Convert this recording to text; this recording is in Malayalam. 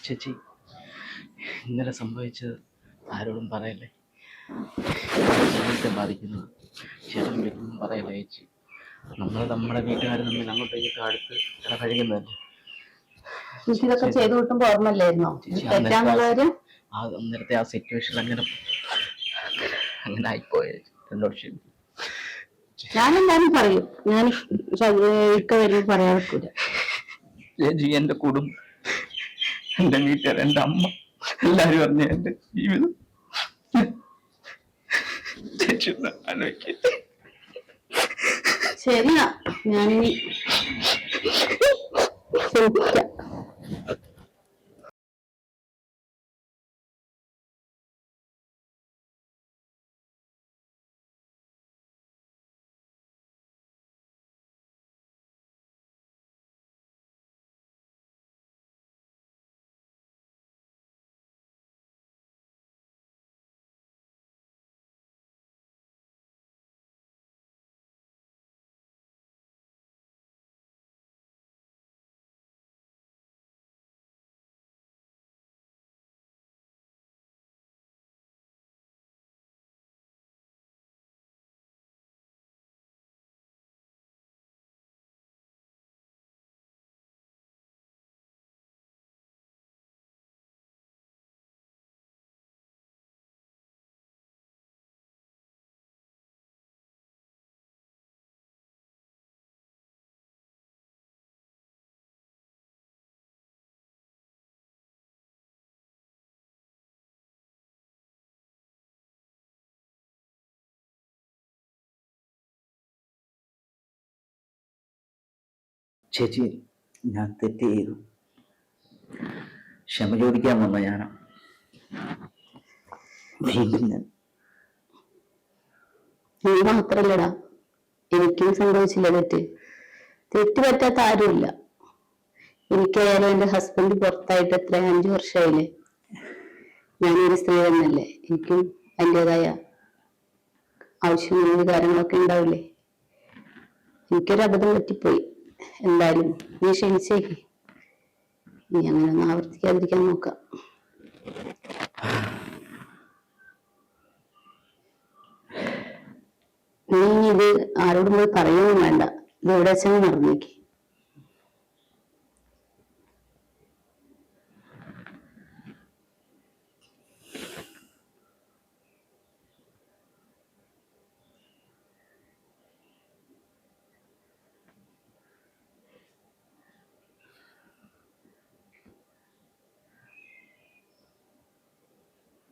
ചേച്ചി, ഇന്നലെ സംഭവിച്ചത് ആരോടും പറയല്ലേ. ജീവിതത്തെ ബാധിക്കുന്നത് ചേട്ടൻ വിളിക്കൊന്നും പറയല്ലേ ചേച്ചി. നമ്മുടെ വീട്ടുകാർ തമ്മിൽ അങ്ങോട്ടും ഇങ്ങോട്ടും അടുത്ത് ഇടപഴകുന്നതല്ലേ. ഇതൊക്കെ ചെയ്തു കിട്ടുമ്പോ ഓർമ്മല്ലായിരുന്നോ അന്നേരത്തെ ആ സിറ്റുവേഷൻ അങ്ങനെ ആയിപ്പോയ എന്നോട് ക്ഷമിക്കും. ഞാനെന്തായാലും പറയും. ഞാൻ ഇക്ക വരുമ്പോൾ പറയാൻ ചേച്ചി, എന്റെ കുടുംബം, എന്റെ വീട്ടുകാർ, എന്റെ അമ്മ, എല്ലാരും അറിഞ്ഞ എന്റെ ജീവിതം ചേച്ചി ആലോചിക്ക. ശരിയാ, ഞാനിനി ശ്രമിക്കാം. ചേച്ചി, ഞാൻ തെറ്റ് ചെയ്തു. ക്ഷമ ചോദിക്കാൻ വന്ന ഞാനാ. നീ മാത്രല്ലടാ, എനിക്കും സംഭവിച്ചില്ല തെറ്റ്. തെറ്റ് പറ്റാത്ത ആരുമില്ല. എനിക്കായാലും എന്റെ ഹസ്ബൻഡ് പുറത്തായിട്ട് എത്ര 5 വർഷമായില്ലേ. ഞാനൊരു സ്ത്രീ തന്നെയല്ലേ. എനിക്കും അതിൻ്റെതായ ആവശ്യങ്ങളും കാര്യങ്ങളൊക്കെ ഉണ്ടാവില്ലേ. എനിക്കൊരു അബദ്ധം പറ്റിപ്പോയി. എന്തായാലും നീ ക്ഷമിച്ചേക്ക്. നീ അങ്ങനെ ഒന്നും ആവർത്തിക്കാതിരിക്കാൻ നോക്കാം. നീ ഇത് ആരോടും പോയി പറയുകയും വേണ്ട. ഇത് എവിടെ വെച്ചാൽ മറന്നേക്ക്.